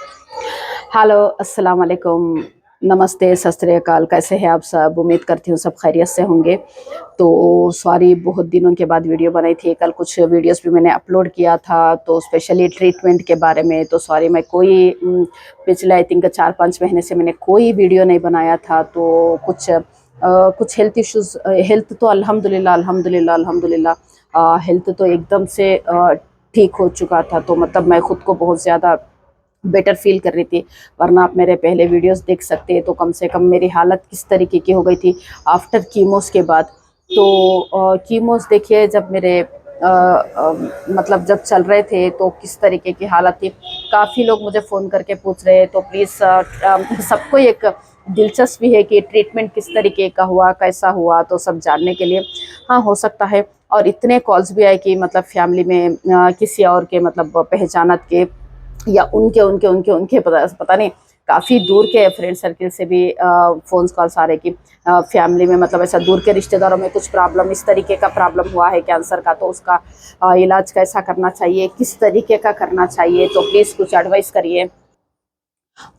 Hello, अस्सलाम वालेकुम, नमस्ते, सत श्री अकाल, कैसे हैं आप सब? उम्मीद करती हूँ सब खैरियत से होंगे। तो सॉरी बहुत दिनों के बाद वीडियो बनाई थी, कल कुछ वीडियोस भी मैंने अपलोड किया था, तो स्पेशली ट्रीटमेंट के बारे में। तो सॉरी मैं कोई पिछले आई थिंक 4-5 महीने से मैंने कोई वीडियो नहीं बनाया था। तो कुछ हेल्थ इश्यूज़, हेल्थ तो अल्हम्दुलिल्लाह अल्हम्दुलिल्लाह अल्हम्दुलिल्लाह हेल्थ तो एकदम से ठीक हो चुका था। तो मतलब मैं खुद को बहुत ज़्यादा बेटर फ़ील कर रही थी। वरना आप मेरे पहले वीडियोस देख सकते हैं, तो कम से कम मेरी हालत किस तरीके की हो गई थी आफ्टर कीमोस के बाद। तो कीमोस देखिए जब मेरे मतलब जब चल रहे थे तो किस तरीके की हालत थी। काफ़ी लोग मुझे फ़ोन करके पूछ रहे हैं, तो प्लीज़ सबको एक दिलचस्पी है कि ट्रीटमेंट किस तरीके का हुआ, कैसा हुआ, तो सब जानने के लिए। हाँ, हो सकता है। और इतने कॉल्स भी आए कि मतलब फैमिली में किसी और के मतलब पहचानत के या उनके उनके उनके उनके पता नहीं, काफ़ी दूर के फ्रेंड सर्किल से भी फ़ोन कॉल्स आ रहे कि फैमिली में मतलब ऐसा दूर के रिश्तेदारों में कुछ प्रॉब्लम, इस तरीके का प्रॉब्लम हुआ है कैंसर का, तो उसका इलाज कैसा करना चाहिए, किस तरीके का करना चाहिए, तो प्लीज़ कुछ एडवाइस करिए।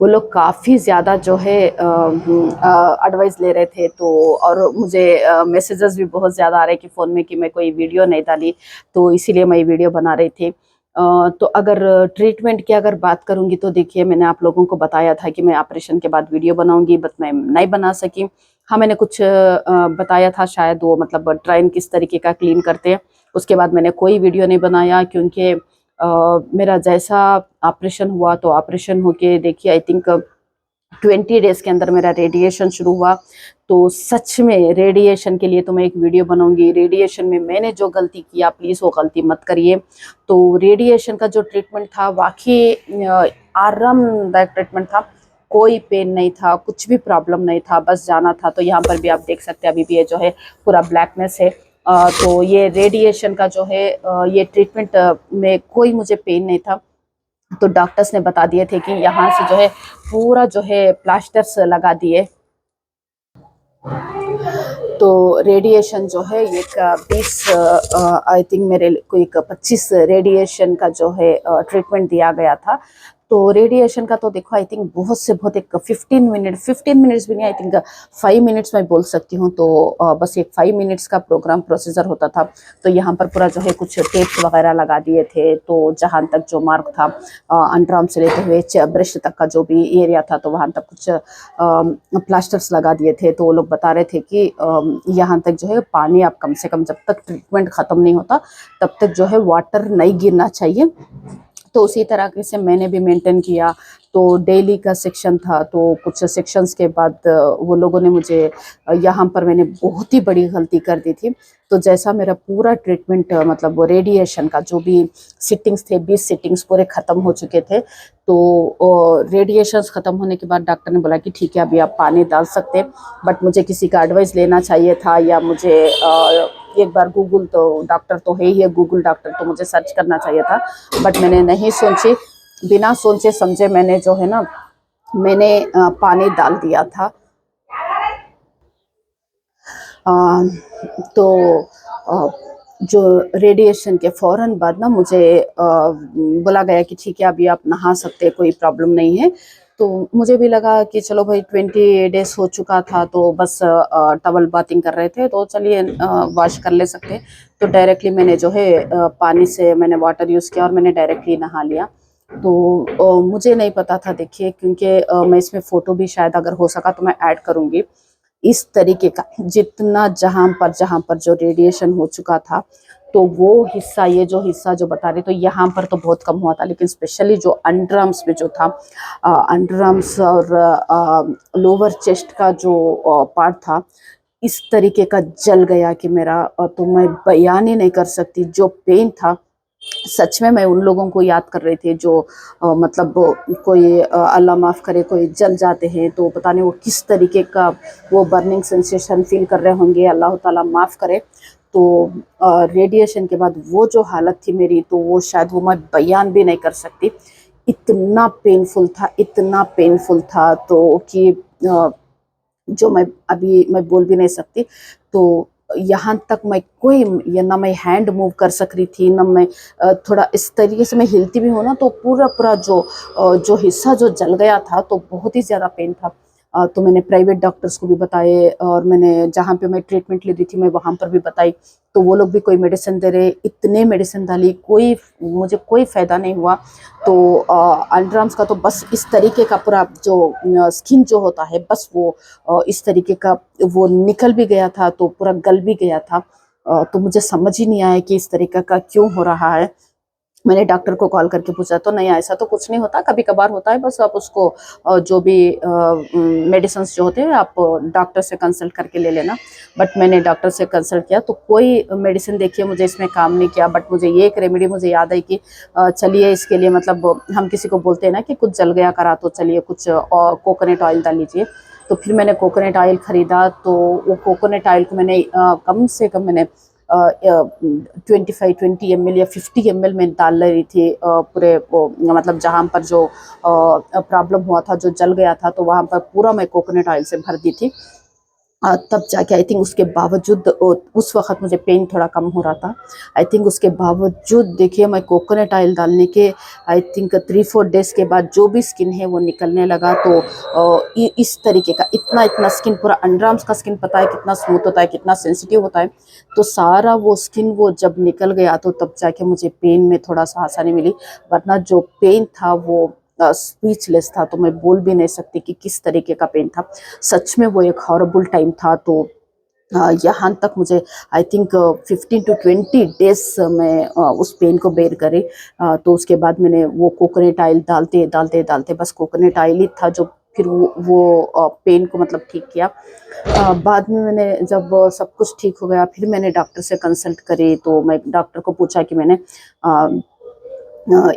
वो लोग काफ़ी ज़्यादा जो है एडवाइस ले रहे थे। तो और मुझे मैसेजेस भी बहुत ज़्यादा आ रहे कि फ़ोन में कि मैं कोई वीडियो नहीं डाली, तो इसीलिए मैं ये वीडियो बना रही थी। तो अगर ट्रीटमेंट की अगर बात करूँगी तो देखिए मैंने आप लोगों को बताया था कि मैं ऑपरेशन के बाद वीडियो बनाऊँगी, बट मैं नहीं बना सकी। हाँ, मैंने कुछ बताया था शायद, वो मतलब ट्राइन किस तरीके का क्लीन करते हैं। उसके बाद मैंने कोई वीडियो नहीं बनाया क्योंकि मेरा जैसा ऑपरेशन हुआ, तो ऑपरेशन होके देखिए आई थिंक 20 डेज़ के अंदर मेरा रेडिएशन शुरू हुआ। तो सच में रेडिएशन के लिए तो मैं एक वीडियो बनाऊँगी। रेडिएशन में मैंने जो गलती किया प्लीज़ वो गलती मत करिए। तो रेडिएशन का जो ट्रीटमेंट था वाक़ई आरामदायक ट्रीटमेंट था। कोई पेन नहीं था, कुछ भी प्रॉब्लम नहीं था, बस जाना था। तो यहाँ पर भी आप देख सकते हैं अभी भी ये जो है पूरा ब्लैकनेस है। तो ये रेडिएशन का जो है ये ट्रीटमेंट में कोई मुझे पेन नहीं था। तो डॉक्टर्स ने बता दिए थे कि यहाँ से जो है पूरा जो है प्लास्टर्स लगा दिए। तो रेडिएशन जो है एक 20 आई थिंक मेरे को एक 25 रेडिएशन का जो है ट्रीटमेंट दिया गया था। तो रेडिएशन का तो देखो आई थिंक बहुत से बहुत एक 15 मिनट्स भी नहीं, आई थिंक 5 मिनट्स मैं बोल सकती हूँ। तो बस एक 5 मिनट्स का प्रोग्राम प्रोसीजर होता था। तो यहाँ पर पूरा जो है कुछ टेप्स वगैरह लगा दिए थे। तो जहाँ तक जो मार्क था अंडर आर्म से लेते हुए ब्रेस्ट तक का जो भी एरिया था, तो वहाँ तक कुछ प्लास्टर्स लगा दिए थे। तो वो लोग बता रहे थे कि यहाँ तक जो है पानी आप कम से कम जब तक ट्रीटमेंट ख़त्म नहीं होता तब तक जो है वाटर नहीं गिरना चाहिए। तो उसी तरह से मैंने भी मेंटेन किया। तो डेली का सेक्शन था, तो कुछ सेक्शंस के बाद वो लोगों ने मुझे यहाँ पर मैंने बहुत ही बड़ी गलती कर दी थी। तो जैसा मेरा पूरा ट्रीटमेंट मतलब वो रेडिएशन का जो भी सिटिंग्स थे, 20 सिटिंग्स पूरे ख़त्म हो चुके थे। तो रेडिएशंस ख़त्म होने के बाद डॉक्टर ने बोला कि ठीक है अभी आप पानी डाल सकते हैं। बट मुझे किसी का एडवाइस लेना चाहिए था, या मुझे एक बार गूगल, तो डॉक्टर तो है ही है गूगल डॉक्टर, तो मुझे सर्च करना चाहिए था। बट मैंने नहीं सोची, बिना सोचे समझे मैंने जो है ना मैंने पानी डाल दिया था। अ, तो अ, जो रेडिएशन के फ़ौरन बाद ना मुझे बोला गया कि ठीक है अभी आप नहा सकते हैं, कोई प्रॉब्लम नहीं है। तो मुझे भी लगा कि चलो भाई 20 डेज़ हो चुका था, तो बस टवल बाथिंग कर रहे थे, तो चलिए वॉश कर ले सकते हैं। तो डायरेक्टली मैंने जो है पानी से मैंने वाटर यूज़ किया और मैंने डायरेक्टली नहा लिया। तो मुझे नहीं पता था देखिए, क्योंकि मैं इसमें फ़ोटो भी शायद अगर हो सका तो मैं ऐड करूँगी। इस तरीके का जितना जहाँ पर जो रेडिएशन हो चुका था, तो वो हिस्सा, ये जो हिस्सा जो बता रहे, तो यहाँ पर तो बहुत कम हुआ था, लेकिन स्पेशली जो अंडर आर्म्स में जो था, अंडर आर्म्स और लोअर चेस्ट का जो पार्ट था, इस तरीके का जल गया कि मेरा तो मैं बयान ही नहीं कर सकती जो पेन था। सच में मैं उन लोगों को याद कर रही थी जो मतलब कोई अल्लाह माफ़ करे कोई जल जाते हैं, तो पता नहीं वो किस तरीके का वो बर्निंग सेंसेशन फील कर रहे होंगे, अल्लाह ताला माफ़ करे। तो रेडिएशन के बाद वो जो हालत थी मेरी, तो वो शायद वो मैं बयान भी नहीं कर सकती। इतना पेनफुल था, इतना पेनफुल था, तो कि जो मैं अभी मैं बोल भी नहीं सकती। तो यहाँ तक मैं कोई या ना मैं हैंड मूव कर सक रही थी, ना मैं थोड़ा इस तरीके से मैं हिलती भी हूँ ना तो पूरा पूरा जो हिस्सा जो जल गया था, तो बहुत ही ज़्यादा पेन था। तो मैंने प्राइवेट डॉक्टर्स को भी बताए और मैंने जहाँ पे मैं ट्रीटमेंट ले रही थी मैं वहाँ पर भी बताई, तो वो लोग भी कोई मेडिसिन दे रहे, इतने मेडिसिन डाली, मुझे कोई फ़ायदा नहीं हुआ। तो अंडरआर्म्स का तो बस इस तरीके का पूरा जो स्किन जो होता है बस वो इस तरीके का वो निकल भी गया था, तो पूरा गल भी गया था। तो मुझे समझ ही नहीं आया कि इस तरीके का क्यों हो रहा है। मैंने डॉक्टर को कॉल करके पूछा तो नहीं, ऐसा तो कुछ नहीं होता, कभी कभार होता है, बस आप उसको जो भी मेडिसिन जो होते हैं आप डॉक्टर से कंसल्ट करके ले लेना। बट मैंने डॉक्टर से कंसल्ट किया तो कोई मेडिसिन देखिए मुझे इसमें काम नहीं किया। बट मुझे ये एक रेमेडी मुझे याद आई कि चलिए इसके लिए, मतलब हम किसी को बोलते हैं ना कि कुछ जल गया करा, तो चलिए कुछ कोकोनट ऑयल डाल लीजिए। तो फिर मैंने कोकोनट ऑयल ख़रीदा, तो वो कोकोनट ऑयल को मैंने कम से कम मैंने 20 ml या 50 ml में डाल रही थी पूरे वो, मतलब जहाँ पर जो प्रॉब्लम हुआ था, जो जल गया था, तो वहाँ पर पूरा मैं कोकोनट ऑयल से भर दी थी। तब जाके आई थिंक उसके बावजूद उस वक़्त मुझे पेन थोड़ा कम हो रहा था। आई थिंक उसके बावजूद देखिए मैं कोकोनट ऑयल डालने के आई थिंक 3-4 डेज़ के बाद जो भी स्किन है वो निकलने लगा। तो इस तरीके का इतना स्किन, पूरा अंडरआर्म्स का स्किन पता है कितना स्मूथ होता है, कितना सेंसिटिव होता है। तो सारा वो स्किन वो जब निकल गया तो तब जाके मुझे पेन में थोड़ा-सा आसानी मिली, वरना जो पेन था वो स्पीचलेस था, तो मैं बोल भी नहीं सकती कि किस तरीके का पेन था। सच में वो एक हॉरिबल टाइम था। तो यहाँ तक मुझे आई थिंक 15 टू 20 डेज़ मैं उस पेन को बेयर करी। तो उसके बाद मैंने वो कोकोनट ऑयल डालते बस कोकोनट ऑयल ही था जो फिर वो पेन को मतलब ठीक किया। बाद में मैंने जब सब कुछ ठीक हो गया फिर मैंने डॉक्टर से कंसल्ट करी, तो मैं डॉक्टर को पूछा कि मैंने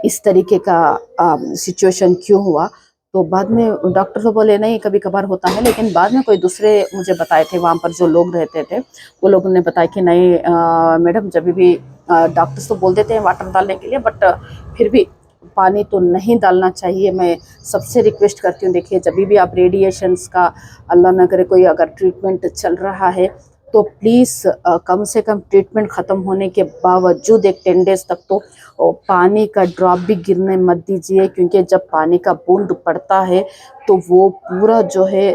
इस तरीके का सिचुएशन क्यों हुआ। तो बाद में डॉक्टर तो बोले नहीं कभी कभार होता है, लेकिन बाद में कोई दूसरे मुझे बताए थे, वहाँ पर जो लोग रहते थे वो लोगों ने बताया कि नहीं मैडम, जब भी डॉक्टर्स तो बोल देते हैं वाटर डालने के लिए, बट फिर भी पानी तो नहीं डालना चाहिए। मैं सबसे रिक्वेस्ट करती हूँ, देखिए जब भी आप रेडिएशंस का, अल्लाह न करे कोई अगर ट्रीटमेंट चल रहा है तो प्लीज़ कम से कम ट्रीटमेंट ख़त्म होने के बावजूद एक 10 डेज़ तक तो पानी का ड्रॉप भी गिरने मत दीजिए, क्योंकि जब पानी का बूंद पड़ता है तो वो पूरा जो है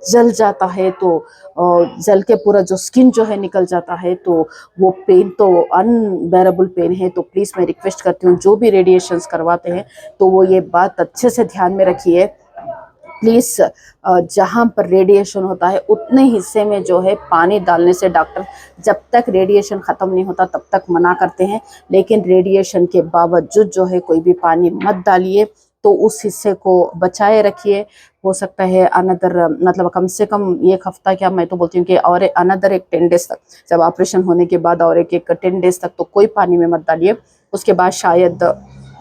जल जाता है, तो जल के पूरा जो स्किन जो है निकल जाता है, तो वो पेन तो अनबेरेबल पेन है। तो प्लीज़ मैं रिक्वेस्ट करती हूँ जो भी रेडिएशंस करवाते हैं तो वो ये बात अच्छे से ध्यान में रखिए। प्लीज़ जहाँ पर रेडिएशन होता है उतने हिस्से में जो है पानी डालने से डॉक्टर जब तक रेडिएशन ख़त्म नहीं होता तब तक मना करते हैं, लेकिन रेडिएशन के बावजूद जो है कोई भी पानी मत डालिए। तो उस हिस्से को बचाए रखिए। हो सकता है अनदर, मतलब कम से कम 1 हफ्ता, क्या मैं तो बोलती हूँ कि और अनदर एक 10 डेज़ तक, जब ऑपरेशन होने के बाद और एक 10 डेज़ तक तो कोई पानी में मत डालिए। उसके बाद शायद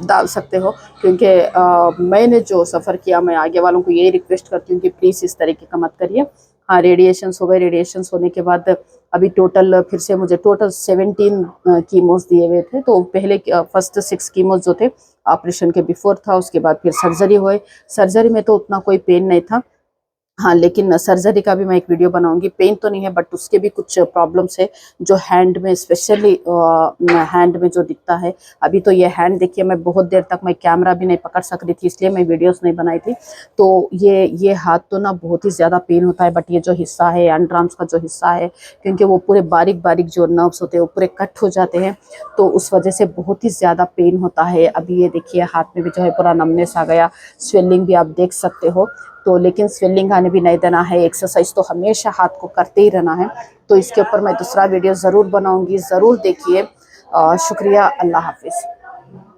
डाल सकते हो, क्योंकि मैंने जो सफ़र किया, मैं आगे वालों को यही रिक्वेस्ट करती हूँ कि प्लीज़ इस तरीके का मत करिए। हाँ, रेडिएशंस हो गए, रेडिएशंस होने के बाद अभी टोटल फिर से मुझे टोटल 17 कीमोस दिए हुए थे। तो पहले फर्स्ट 6 कीमोस जो थे ऑपरेशन के बिफोर था, उसके बाद फिर सर्जरी हुए। सर्जरी में तो उतना कोई पेन नहीं था, हाँ, लेकिन सर्जरी का भी मैं एक वीडियो बनाऊंगी। पेन तो नहीं है बट उसके भी कुछ प्रॉब्लम्स है जो हैंड में, स्पेशली हैंड में जो दिखता है। अभी तो ये हैंड देखिए, मैं बहुत देर तक मैं कैमरा भी नहीं पकड़ सक रही थी, इसलिए मैं वीडियोस नहीं बनाई थी। तो ये हाथ तो ना बहुत ही ज़्यादा पेन होता है, बट ये जो हिस्सा है अंडरआर्म्स का जो हिस्सा है, क्योंकि वो पूरे बारीक बारीक जो नर्व्स होते हैं वो पूरे कट हो जाते हैं, तो उस वजह से बहुत ही ज़्यादा पेन होता है। अभी ये देखिए हाथ में भी जो है पूरा नमनेस आ गया, स्वेलिंग भी आप देख सकते हो। तो लेकिन स्वेलिंग आने भी नहीं देना है, एक्सरसाइज तो हमेशा हाथ को करते ही रहना है। तो इसके ऊपर मैं दूसरा वीडियो ज़रूर बनाऊंगी, ज़रूर देखिए। शुक्रिया, अल्लाह हाफिज़।